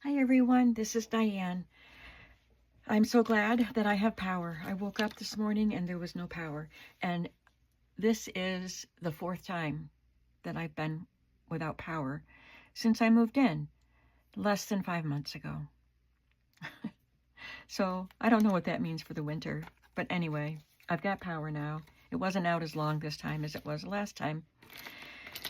Hi everyone, this is Diane. I'm so glad that I have power. I woke up this morning and there was no power. And this is the 4th time that I've been without power since I moved in less than 5 months ago. So I don't know what that means for the winter. But anyway, I've got power now. It wasn't out as long this time as it was last time.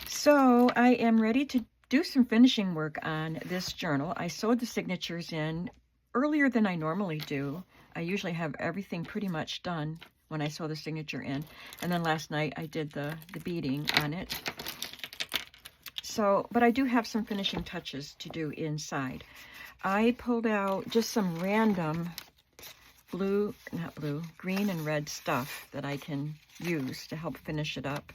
So I am ready to do some finishing work on this journal. I sewed the signatures in earlier than I normally do. I usually have everything pretty much done when I sew the signature in. And then last night I did the beading on it. So, but I do have some finishing touches to do inside. I pulled out just some random green and red stuff that I can use to help finish it up.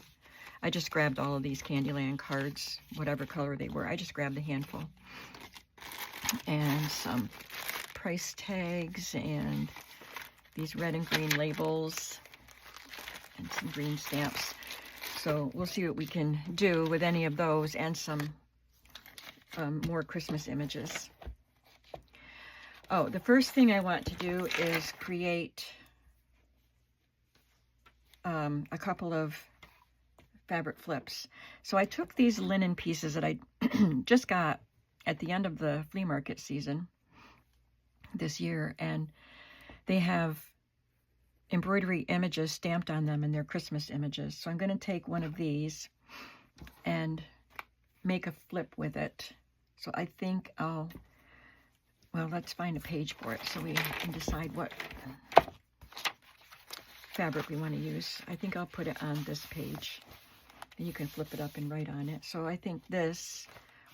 I just grabbed all of these Candyland cards, whatever color they were. I just grabbed a handful. And some price tags and these red and green labels and some green stamps. So we'll see what we can do with any of those and some more Christmas images. Oh, the first thing I want to do is create a couple of fabric flips. So I took these linen pieces that I just got at the end of the flea market season this year, and they have embroidery images stamped on them, and they're Christmas images. So I'm going to take one of these and make a flip with it. So I think well, let's find a page for it so we can decide what fabric we want to use. I think I'll put it on this page. And you can flip it up and write on it. So I think this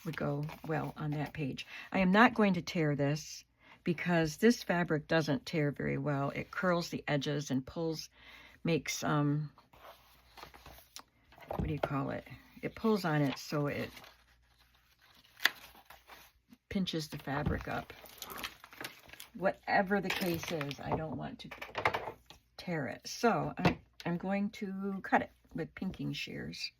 would go well on that page. I am not going to tear this because this fabric doesn't tear very well. It curls the edges and makes, what do you call it? It pulls on it so it pinches the fabric up. Whatever the case is, I don't want to tear it. So I'm going to cut it with pinking shears.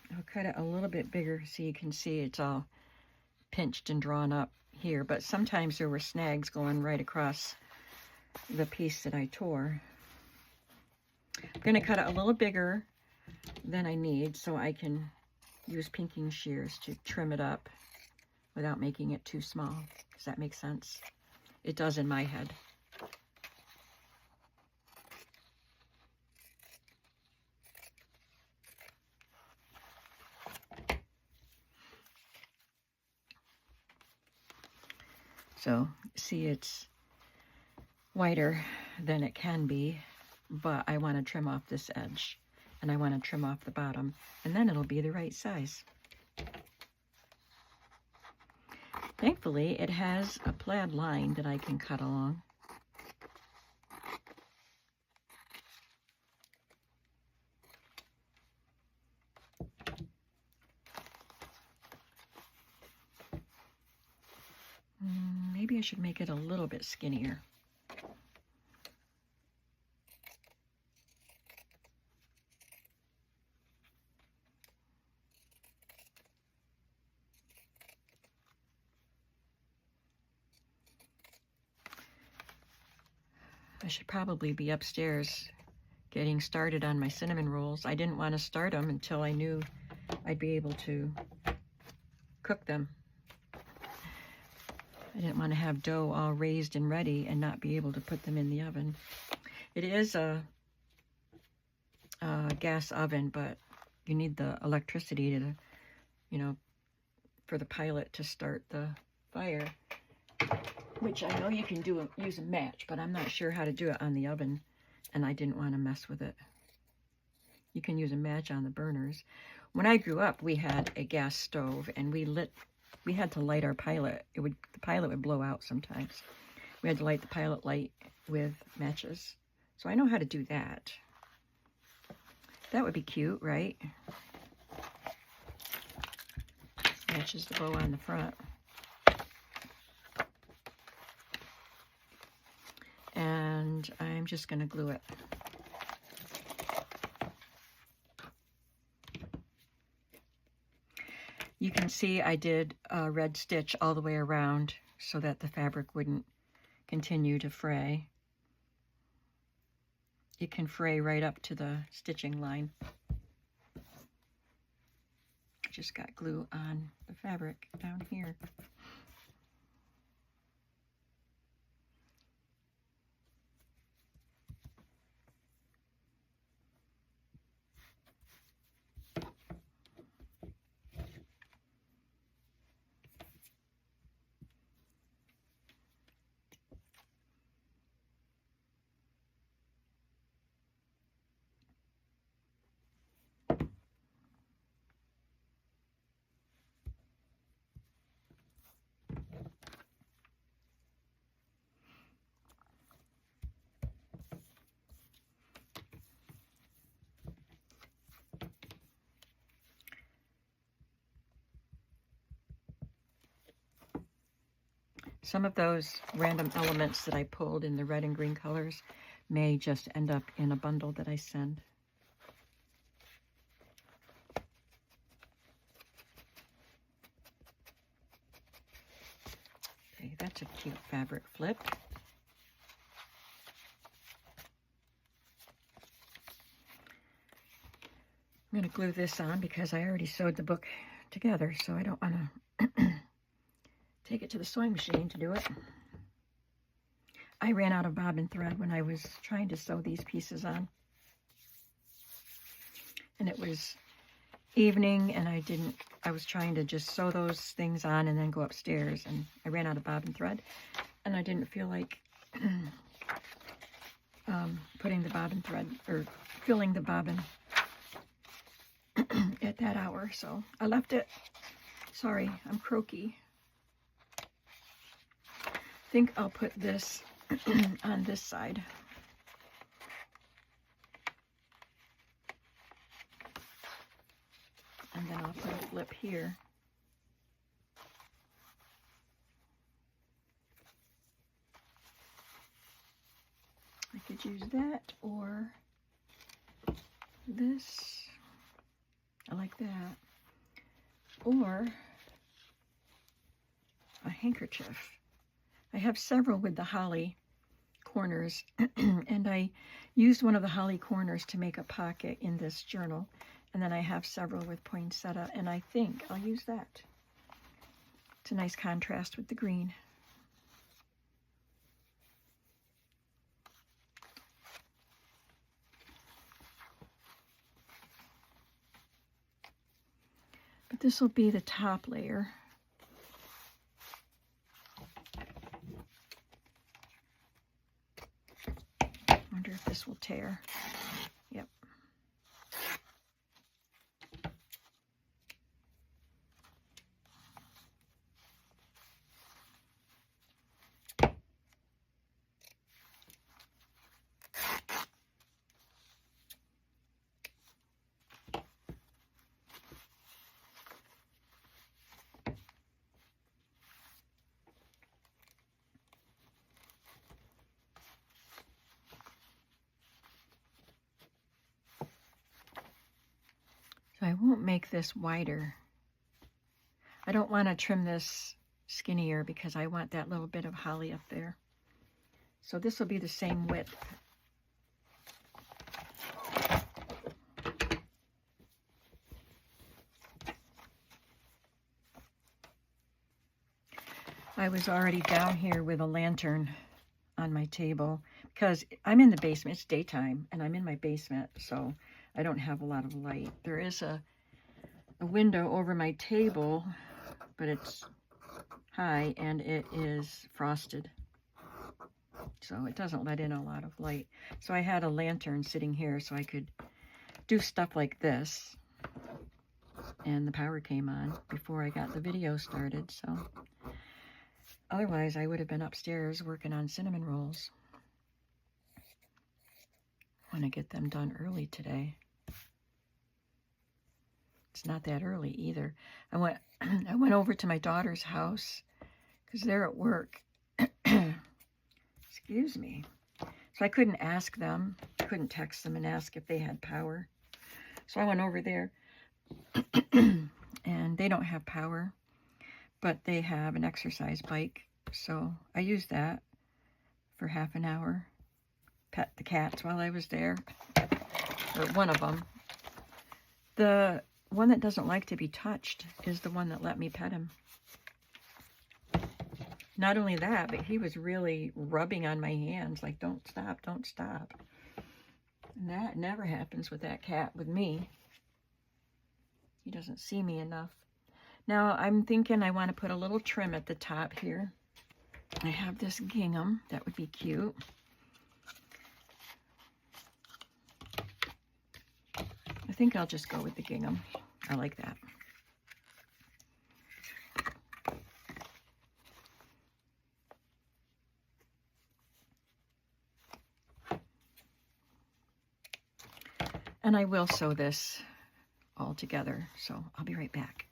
I'll cut it a little bit bigger so you can see it's all pinched and drawn up here, but sometimes there were snags going right across the piece that I tore. I'm going to cut it a little bigger than I need so I can use pinking shears to trim it up without making it too small. Does that make sense? It does in my head. So see, it's wider than it can be, but I want to trim off this edge and I want to trim off the bottom, and then it'll be the right size. Thankfully, it has a plaid line that I can cut along. Maybe I should make it a little bit skinnier. I should probably be upstairs getting started on my cinnamon rolls. I didn't want to start them until I knew I'd be able to cook them. I didn't want to have dough all raised and ready and not be able to put them in the oven. It is a gas oven, but you need the electricity to, for the pilot to start the fire, which I know you can use a match, but I'm not sure how to do it on the oven, and I didn't want to mess with it. You can use a match on the burners. When I grew up, we had a gas stove, and we had to light our pilot. The pilot would blow out sometimes. We had to light the pilot light with matches. So I know how to do that. That would be cute, right? Matches the bow on the front. and I'm just going to glue it. You can see I did a red stitch all the way around so that the fabric wouldn't continue to fray. It can fray right up to the stitching line. I just got glue on the fabric down here. Some of those random elements that I pulled in the red and green colors may just end up in a bundle that I send. Okay, that's a cute fabric flip. I'm going to glue this on because I already sewed the book together, so I don't want to take it to the sewing machine to do it. I ran out of bobbin thread when I was trying to sew these pieces on. And it was evening, and I was trying to just sew those things on and then go upstairs, and I ran out of bobbin thread, and I didn't feel like putting the bobbin thread, or filling the bobbin at that hour, so I left it. Sorry, I'm croaky. I think I'll put this on this side. And then I'll put a flip here. I could use that or this. I like that. Or a handkerchief. I have several with the holly corners, and I used one of the holly corners to make a pocket in this journal, and then I have several with poinsettia, and I think I'll use that. It's a nice contrast with the green. But this will be the top layer. Wonder if this will tear. Yep. So I won't make this wider. I don't want to trim this skinnier because I want that little bit of holly up there. So this will be the same width. I was already down here with a lantern on my table because I'm in the basement. It's daytime and I'm in my basement, so I don't have a lot of light. There is a window over my table, but it's high and it is frosted, so it doesn't let in a lot of light. So I had a lantern sitting here so I could do stuff like this, and the power came on before I got the video started, so otherwise I would have been upstairs working on cinnamon rolls. I want to get them done early today. It's not that early either. I went over to my daughter's house because they're at work. Excuse me. So I couldn't ask them, couldn't text them and ask if they had power. So I went over there, and they don't have power, but they have an exercise bike. So I used that for half an hour, pet the cats while I was there, or one of them. The one that doesn't like to be touched is the one that let me pet him. Not only that, but he was really rubbing on my hands, like, don't stop, don't stop. And that never happens with that cat with me. He doesn't see me enough. Now, I'm thinking I want to put a little trim at the top here. I have this gingham. That would be cute. I think I'll just go with the gingham. I like that. And I will sew this all together, so I'll be right back.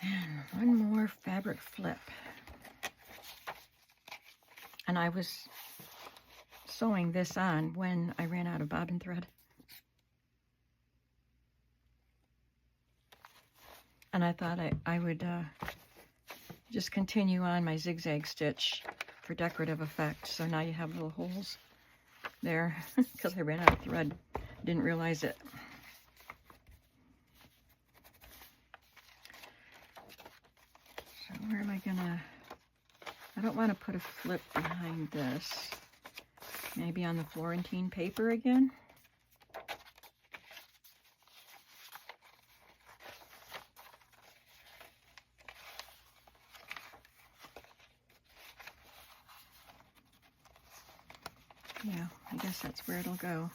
And one more fabric flip. And I was sewing this on when I ran out of bobbin thread. And I thought I would just continue on my zigzag stitch for decorative effect. So now you have little holes there because I ran out of thread. Didn't realize it. So where am I gonna, I don't want to put a flip behind this. Maybe on the Florentine paper again. Yeah, I guess that's where it'll go.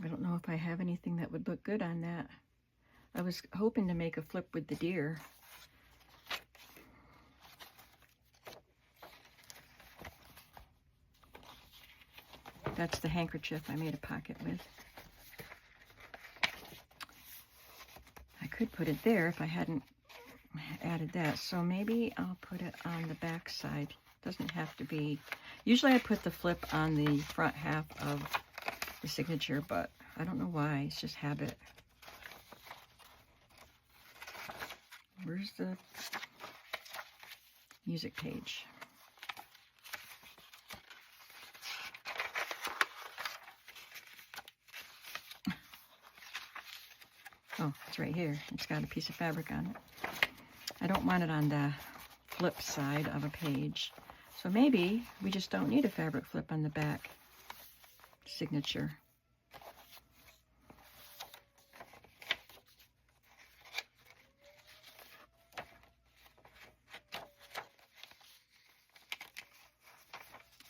I don't know if I have anything that would look good on that. I was hoping to make a flip with the deer. That's the handkerchief I made a pocket with. I could put it there if I hadn't added that. So maybe I'll put it on the back side. Doesn't have to be. Usually I put the flip on the front half of the signature, but I don't know why. It's just habit. Where's the music page? Oh, it's right here. It's got a piece of fabric on it. I don't want it on the flip side of a page. So maybe we just don't need a fabric flip on the back signature.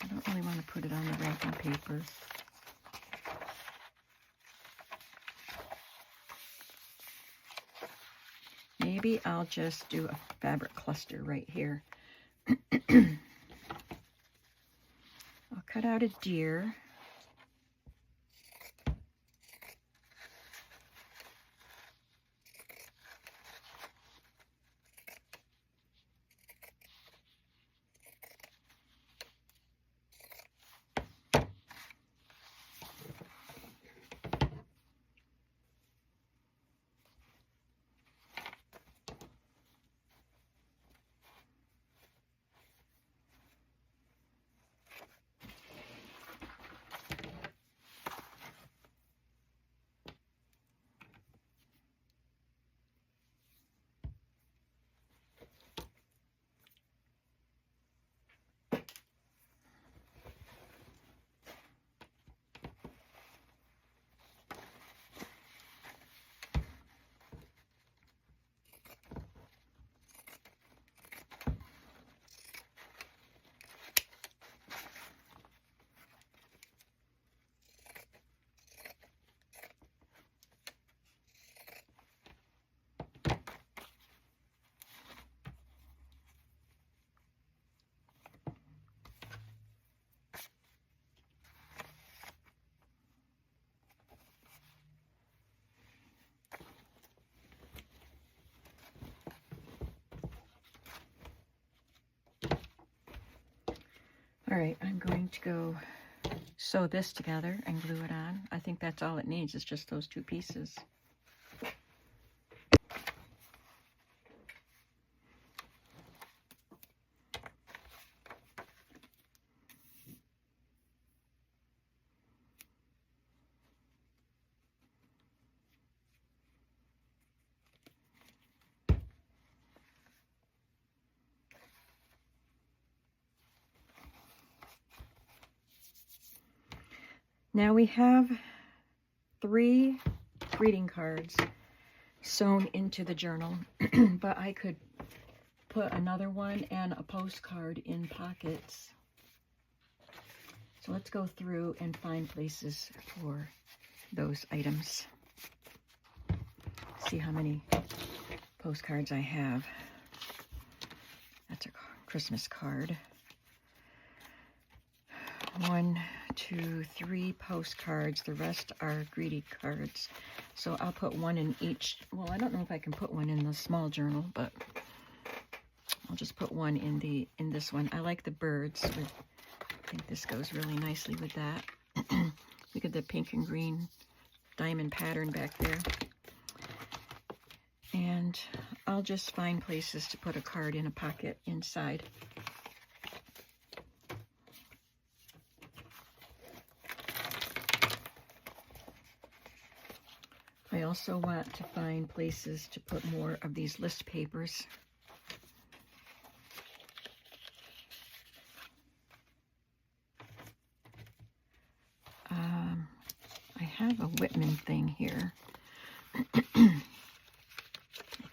I don't really want to put it on the wrapping paper. Maybe I'll just do a fabric cluster right here. I'll cut out a deer. All right, I'm going to go sew this together and glue it on. I think that's all it needs, is just those two pieces. Now we have 3 greeting cards sewn into the journal, but I could put another one and a postcard in pockets. So let's go through and find places for those items. See how many postcards I have. That's a Christmas card. 1, 2, 3 postcards. The rest are greeting cards. So I'll put one in each. Well, I don't know if I can put one in the small journal, but I'll just put one in this one. I like the birds. I think this goes really nicely with that. Look at the pink and green diamond pattern back there. And I'll just find places to put a card in a pocket inside. I also want to find places to put more of these list papers. I have a Whitman thing here. I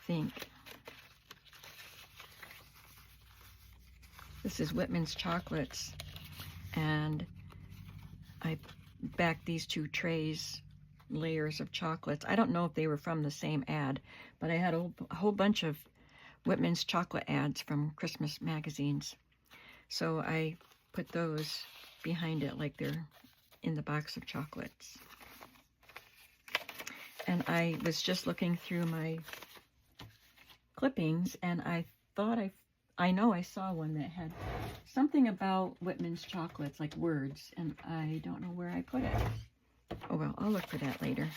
think. This is Whitman's chocolates. And I backed these 2 trays, layers of chocolates. I don't know if they were from the same ad, but I had a whole bunch of Whitman's chocolate ads from Christmas magazines. So I put those behind it like they're in the box of chocolates. And I was just looking through my clippings, and I thought I know I saw one that had something about Whitman's chocolates, like words, and I don't know where I put it. Oh well, I'll look for that later.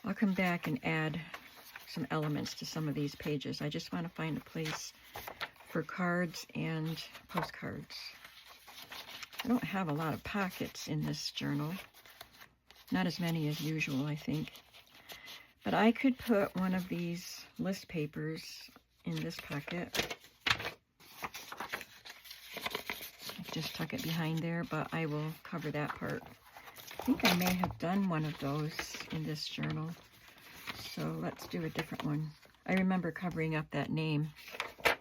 I'll come back and add some elements to some of these pages. I just want to find a place for cards and postcards. I don't have a lot of pockets in this journal. Not as many as usual, I think. But I could put one of these list papers in this pocket. Just tuck it behind there, but I will cover that part. I think I may have done one of those in this journal. So let's do a different one. I remember covering up that name. So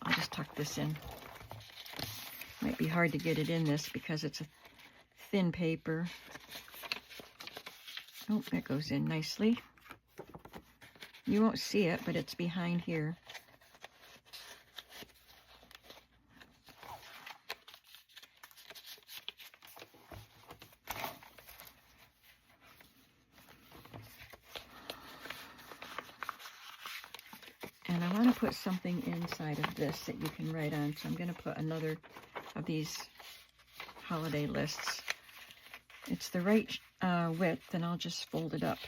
I'll just tuck this in. Might be hard to get it in this because it's a thin paper. Oh, that goes in nicely. You won't see it, but it's behind here. And I want to put something inside of this that you can write on. So I'm going to put another of these holiday lists. It's the right width, and I'll just fold it up.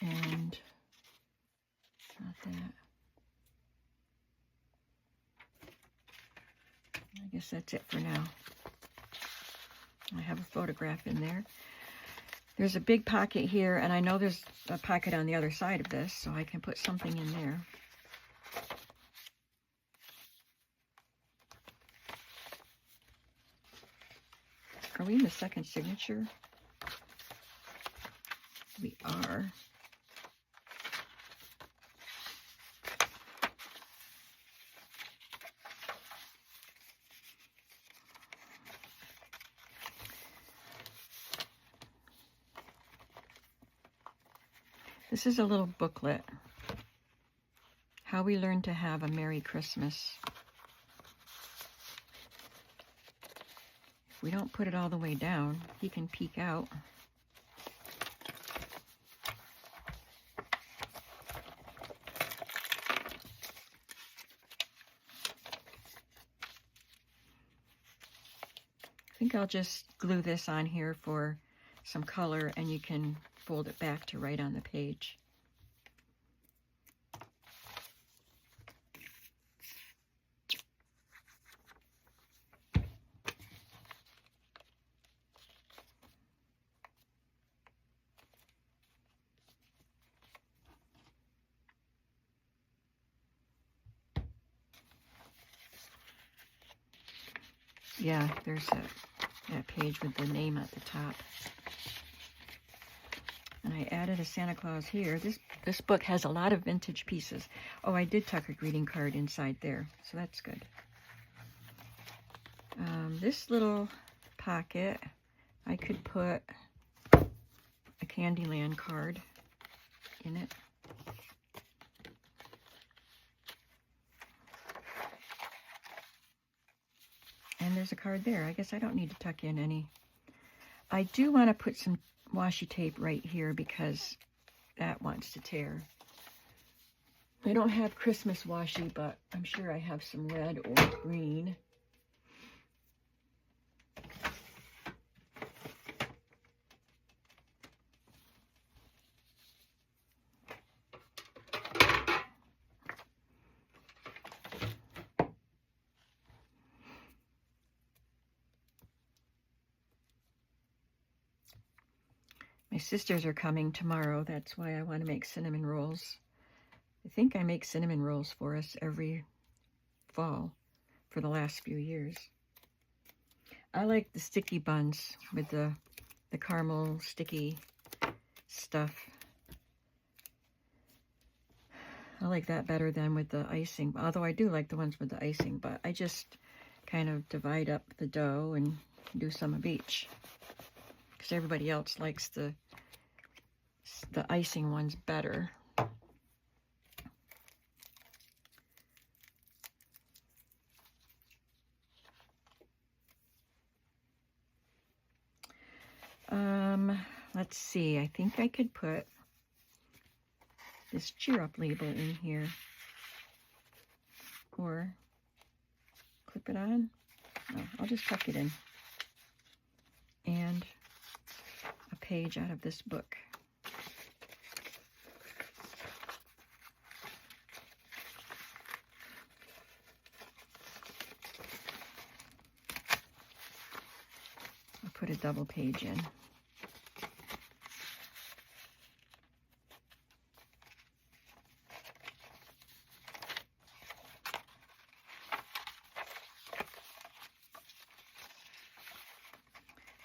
And not that. I guess that's it for now. I have a photograph in there. There's a big pocket here, and I know there's a pocket on the other side of this, so I can put something in there. Are we in the second signature? We are. This is a little booklet. How we learn to have a Merry Christmas. If we don't put it all the way down, he can peek out. I think I'll just glue this on here for some color, and you can fold it back to write on the page. Yeah, there's that page with the name at the top. And I added a Santa Claus here. This book has a lot of vintage pieces. Oh, I did tuck a greeting card inside there, so that's good. This little pocket, I could put a Candyland card in it. And there's a card there. I guess I don't need to tuck in any. I do want to put some washi tape right here because that wants to tear. I don't have Christmas washi, but I'm sure I have some red or green. My sisters are coming tomorrow. That's why I want to make cinnamon rolls. I think I make cinnamon rolls for us every fall for the last few years. I like the sticky buns with the caramel sticky stuff. I like that better than with the icing, although I do like the ones with the icing, but I just kind of divide up the dough and do some of each. Because everybody else likes the icing ones better. Let's see, I think I could put this cheer up label in here. Or clip it on. No, I'll just tuck it in. And a page out of this book. I'll put a double page in.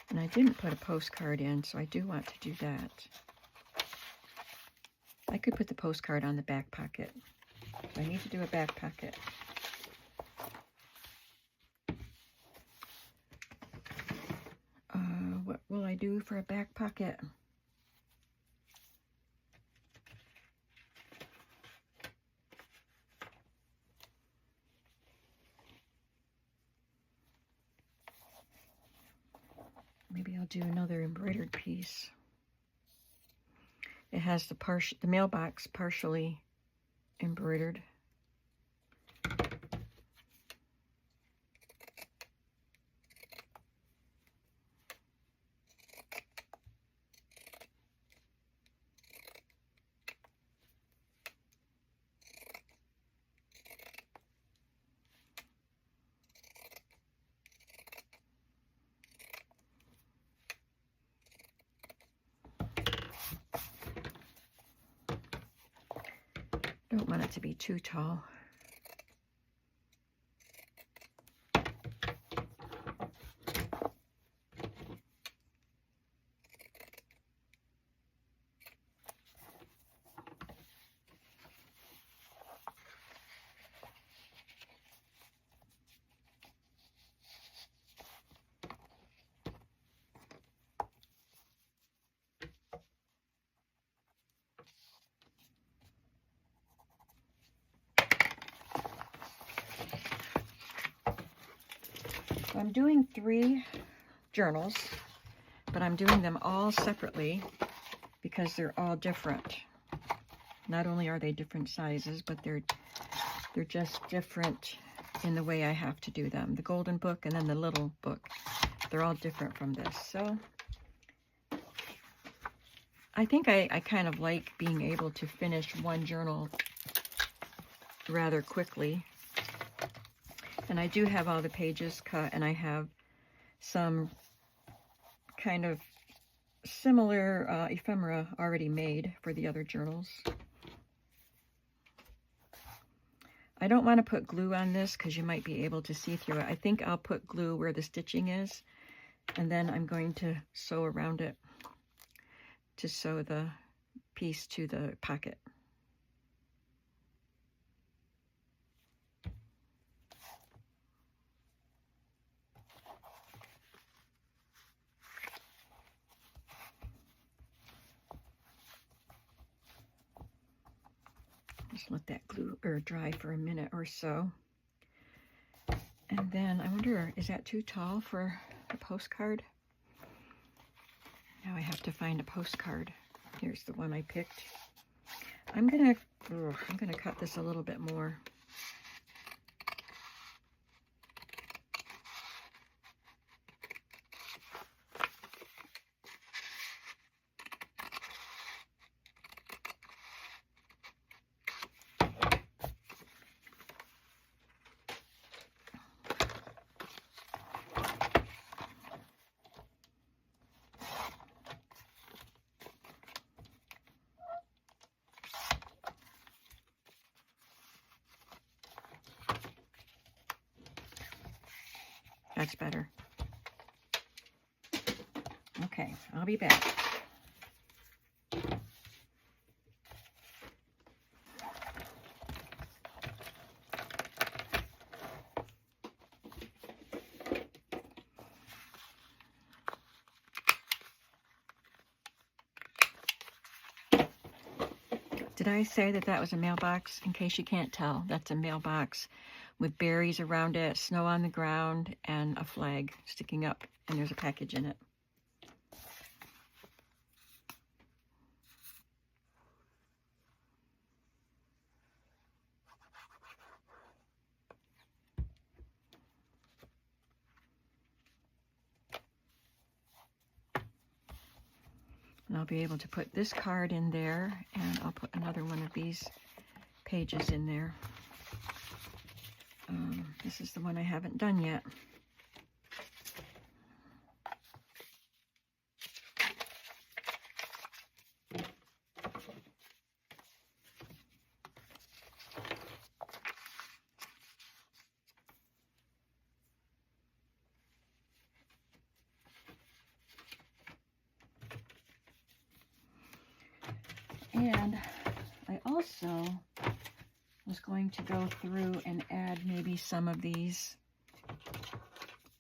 And I didn't put a postcard in, so I do want to do that. I could put the postcard on the back pocket. I need to do a back pocket. What will I do for a back pocket? Maybe I'll do another embroidered piece. It has the mailbox partially embroidered. Don't want it to be too tall. I'm doing 3 journals, but I'm doing them all separately because they're all different. Not only are they different sizes, but they're just different in the way I have to do them. The golden book and then the little book, they're all different from this. So I think I kind of like being able to finish one journal rather quickly. And I do have all the pages cut, and I have some kind of similar ephemera already made for the other journals. I don't want to put glue on this because you might be able to see through it. I think I'll put glue where the stitching is, and then I'm going to sew around it to sew the piece to the pocket. Just let that glue dry for a minute or so. And then I wonder, is that too tall for a postcard? Now I have to find a postcard. Here's the one I picked. I'm gonna cut this a little bit more. That's better. Okay, I'll be back. Did I say that was a mailbox? In case you can't tell, that's a mailbox with berries around it, snow on the ground, and a flag sticking up, and there's a package in it. And I'll be able to put this card in there, and I'll put another one of these pages in there. This is the one I haven't done yet. And I also was going to go through and add maybe some of these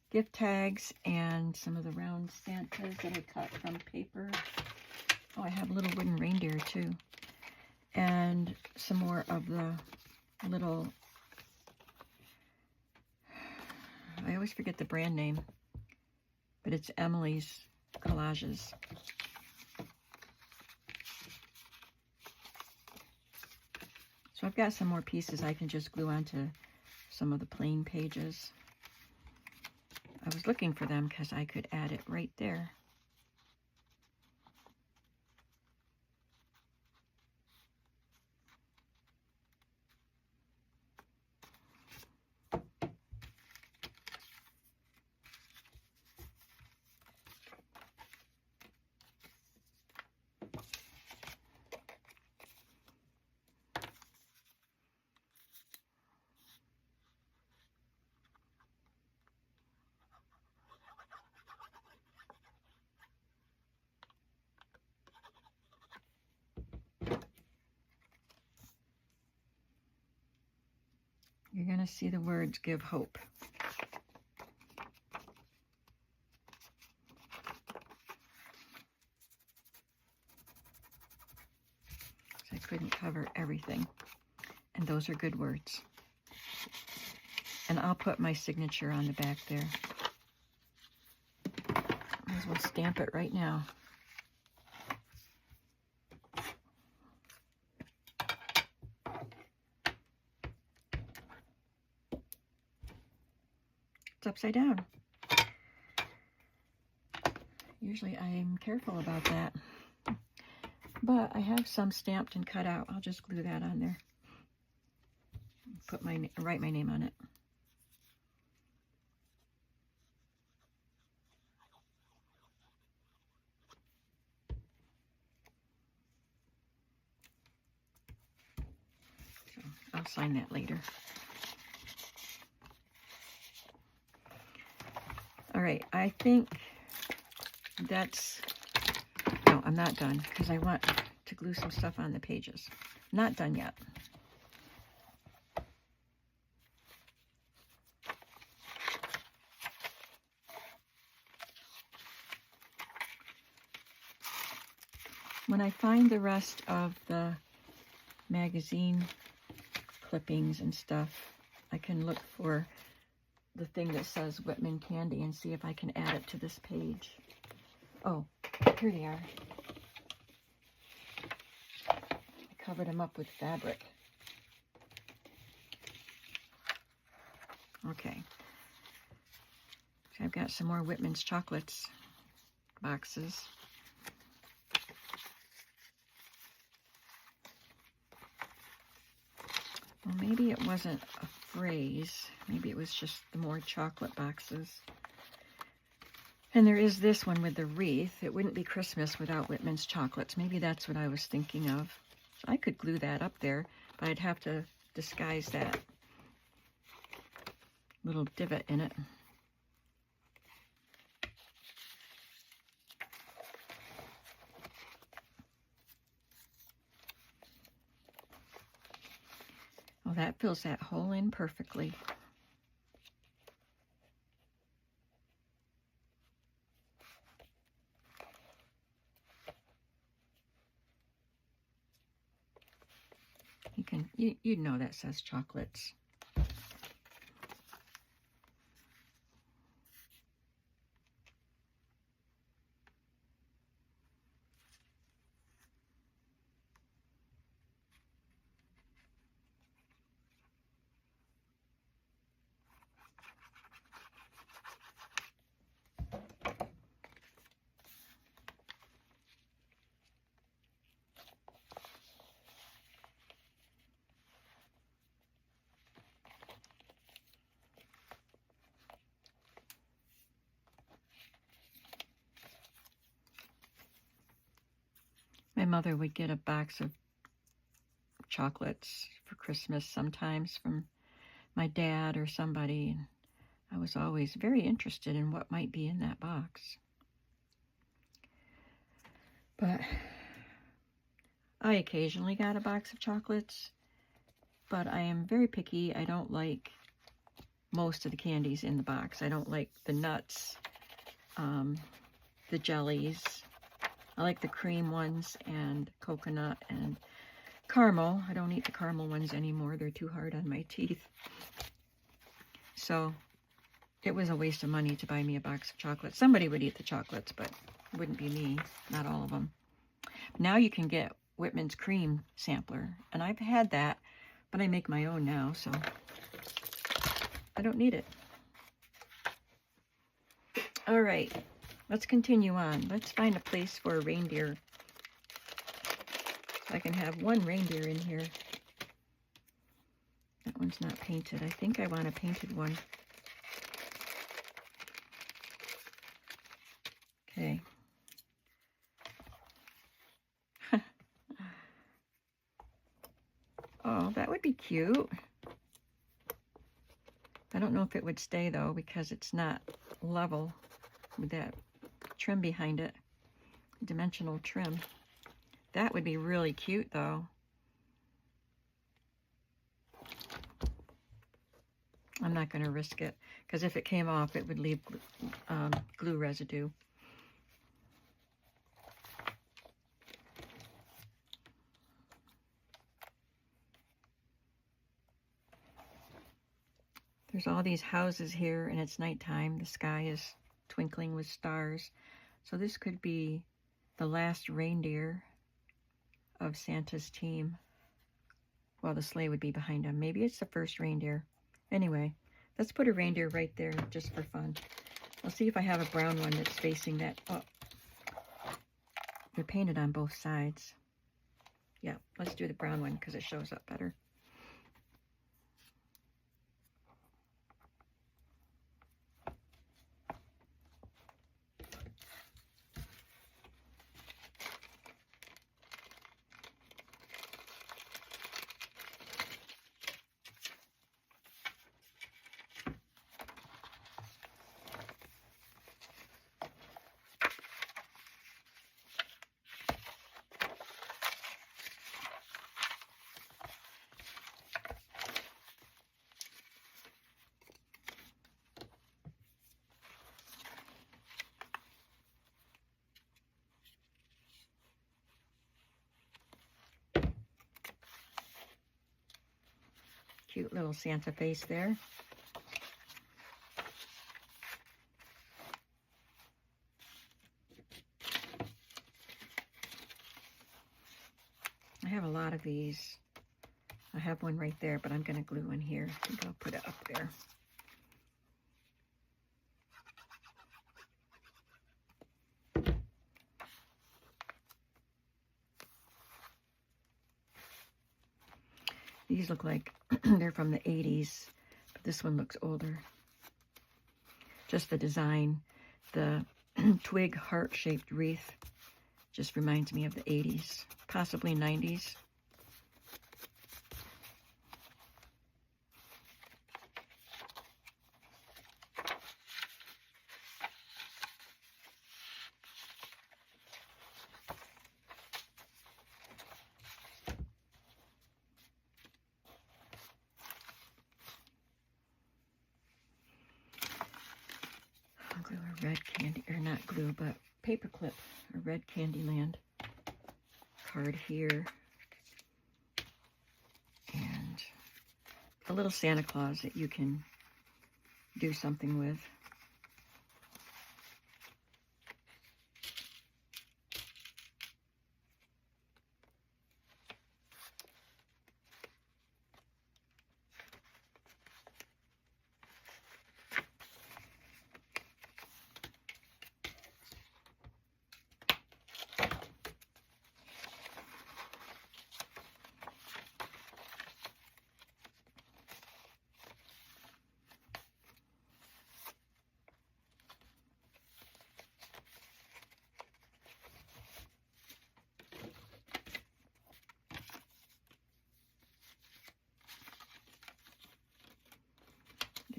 gift tags and some of the round Santas that I cut from paper. Oh, I have little wooden reindeer too. And some more of the little, I always forget the brand name, but it's Emily's Collages. So I've got some more pieces I can just glue onto some of the plain pages. I was looking for them because I could add it right there. You're going to see the words give hope. So I couldn't cover everything. And those are good words. And I'll put my signature on the back there. Might as well stamp it right now. It's upside down. Usually I'm careful about that. But I have some stamped and cut out. I'll just glue that on there. Write my name on it. So I'll sign that later. All right, I think that's, no, I'm not done because I want to glue some stuff on the pages. Not done yet. When I find the rest of the magazine clippings and stuff, I can look for the thing that says Whitman Candy and see if I can add it to this page. Oh, here they are. I covered them up with fabric. Okay. So I've got some more Whitman's chocolates boxes. Well, maybe it wasn't a phrase. Maybe it was just the more chocolate boxes. And there is this one with the wreath. It wouldn't be Christmas without Whitman's chocolates. Maybe that's what I was thinking of. So I could glue that up there, but I'd have to disguise that little divot in it. Oh, that fills that hole in perfectly. You know that says chocolates. My mother would get a box of chocolates for Christmas sometimes from my dad or somebody. I was always very interested in what might be in that box. But I occasionally got a box of chocolates, but I am very picky. I don't like most of the candies in the box. I don't like the nuts, the jellies. I like the cream ones and coconut and caramel. I don't eat the caramel ones anymore. They're too hard on my teeth. So it was a waste of money to buy me a box of chocolates. Somebody would eat the chocolates, but it wouldn't be me. Not all of them. Now you can get Whitman's cream sampler, and I've had that, but I make my own now, so I don't need it. All right, let's continue on. Let's find a place for a reindeer. So I can have one reindeer in here. That one's not painted. I think I want a painted one. Okay. Oh, that would be cute. I don't know if it would stay, though, because it's not level with that trim behind it. Dimensional trim. That would be really cute, though. I'm not going to risk it, because if it came off, it would leave glue residue. There's all these houses here, and it's nighttime. The sky is twinkling with stars. So this could be the last reindeer of Santa's team. Well, the sleigh would be behind him. Maybe it's the first reindeer. Anyway, let's put a reindeer right there just for fun. I'll see if I have a brown one that's facing that. Oh, they're painted on both sides. Yeah, let's do the brown one because it shows up better. Cute little Santa face there. I have a lot of these. I have one right there, but I'm going to glue one here. I think I'll put it up there. These look like they're from the 80s, but this one looks older. Just the design, the twig heart-shaped wreath just reminds me of the 80s, possibly 90s. I'll glue a red candy, or not glue, but paper clip, a red Candyland card here. And a little Santa Claus that you can do something with.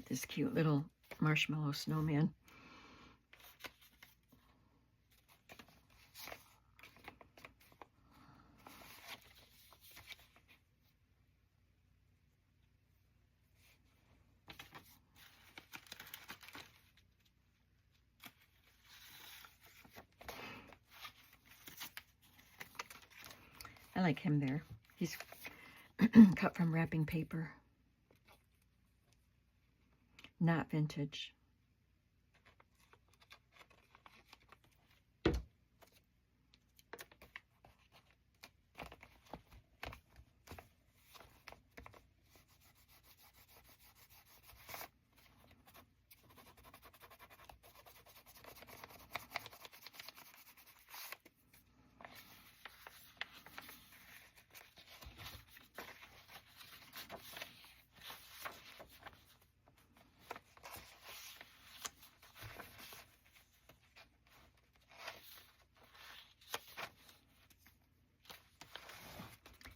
This cute little marshmallow snowman. I like him there. He's cut from wrapping paper. Not vintage.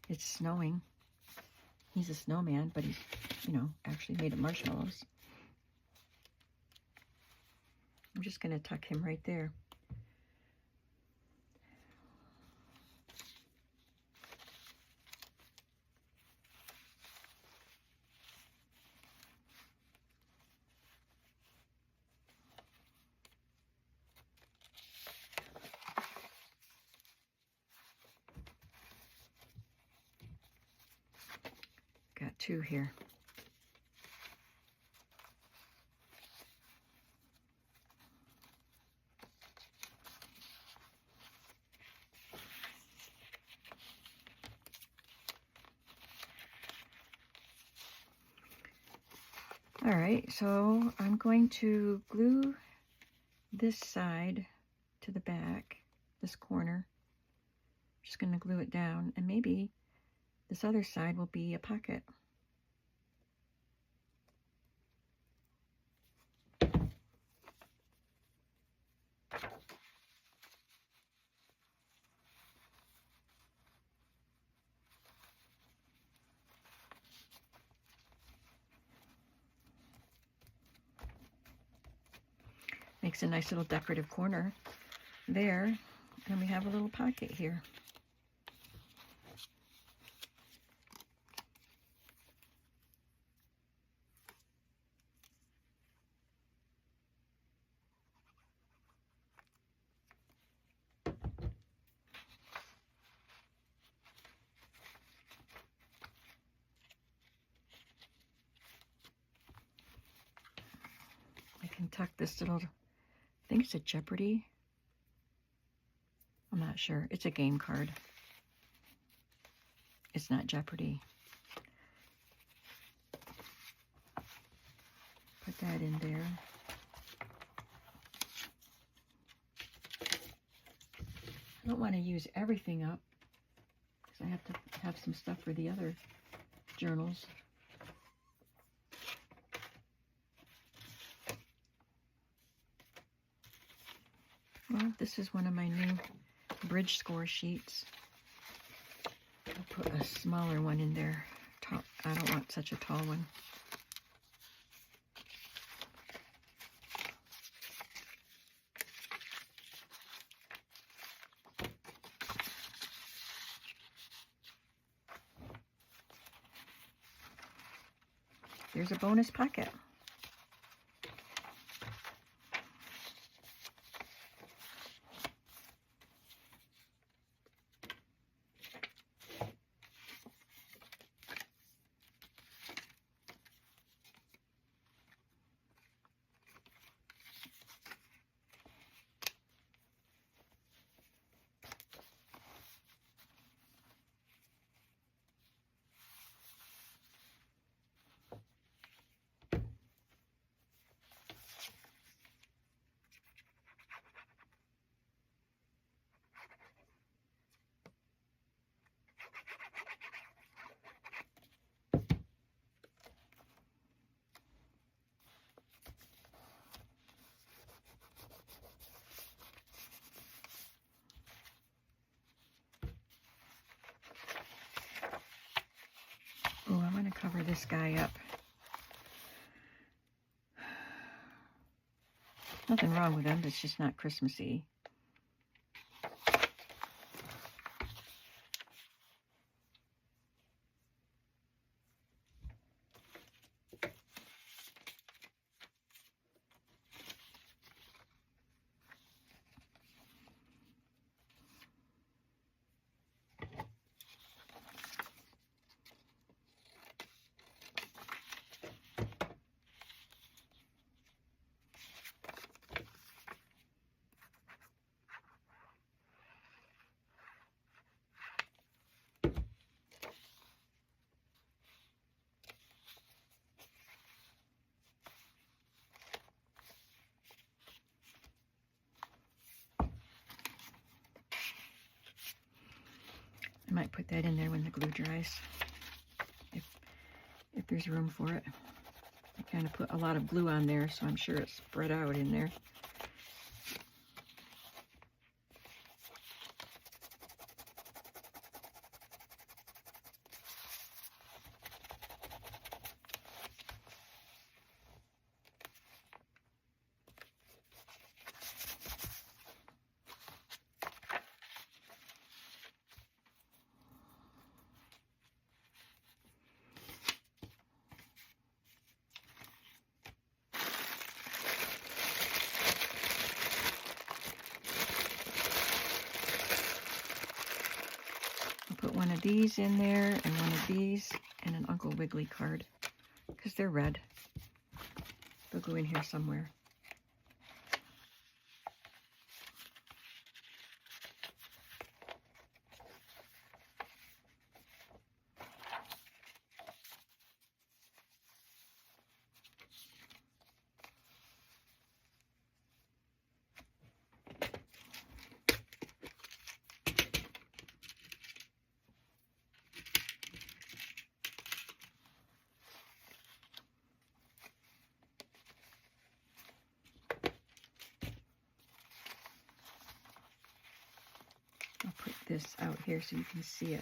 It's snowing. He's a snowman, but he's, actually made of marshmallows. I'm just going to tuck him right there. Got two here. All right, so I'm going to glue this side to the back, this corner. Just going to glue it down, and maybe this other side will be a pocket. Makes a nice little decorative corner there, and we have a little pocket here. I can tuck this little, I think it's a Jeopardy. I'm not sure. It's a game card. It's not Jeopardy. Put that in there. I don't want to use everything up because I have to have some stuff for the other journals. Well, this is one of my new bridge score sheets. I'll put a smaller one in there. I don't want such a tall one. There's a bonus pocket. Oh, I want to cover this guy up. Nothing wrong with them, it's just not Christmassy. I might put that in there when the glue dries, if there's room for it. I kind of put a lot of glue on there, so I'm sure it's spread out in there. Put one of these in there and one of these and an Uncle Wiggily card because they're red. They'll go in here somewhere. this out here so you can see it.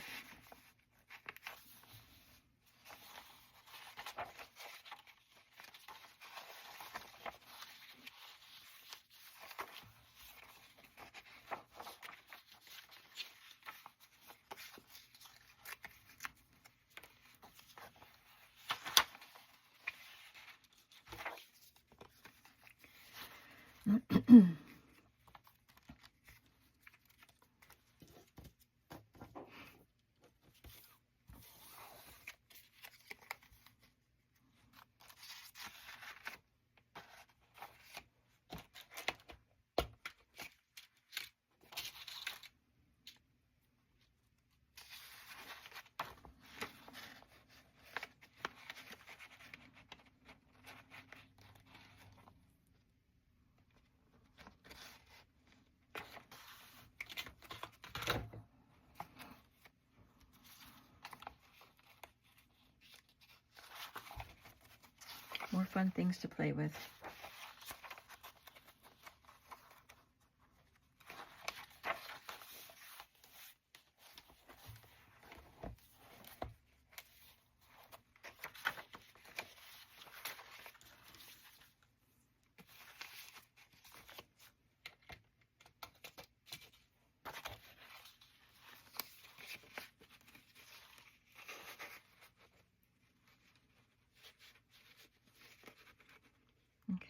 More fun things to play with.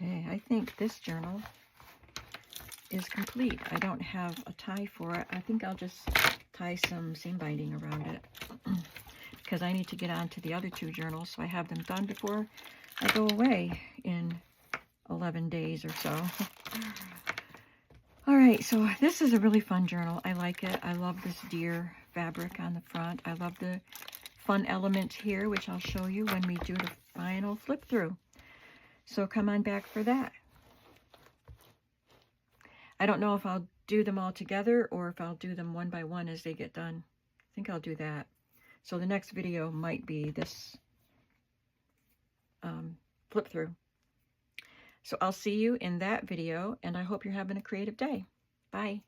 Okay, I think this journal is complete. I don't have a tie for it. I think I'll just tie some seam binding around it because I need to get on to the other two journals so I have them done before I go away in 11 days or so. All right, so this is a really fun journal. I like it. I love this deer fabric on the front. I love the fun elements here, which I'll show you when we do the final flip through. So come on back for that. I don't know if I'll do them all together or if I'll do them one by one as they get done. I think I'll do that. So the next video might be this flip through. So I'll see you in that video, and I hope you're having a creative day. Bye.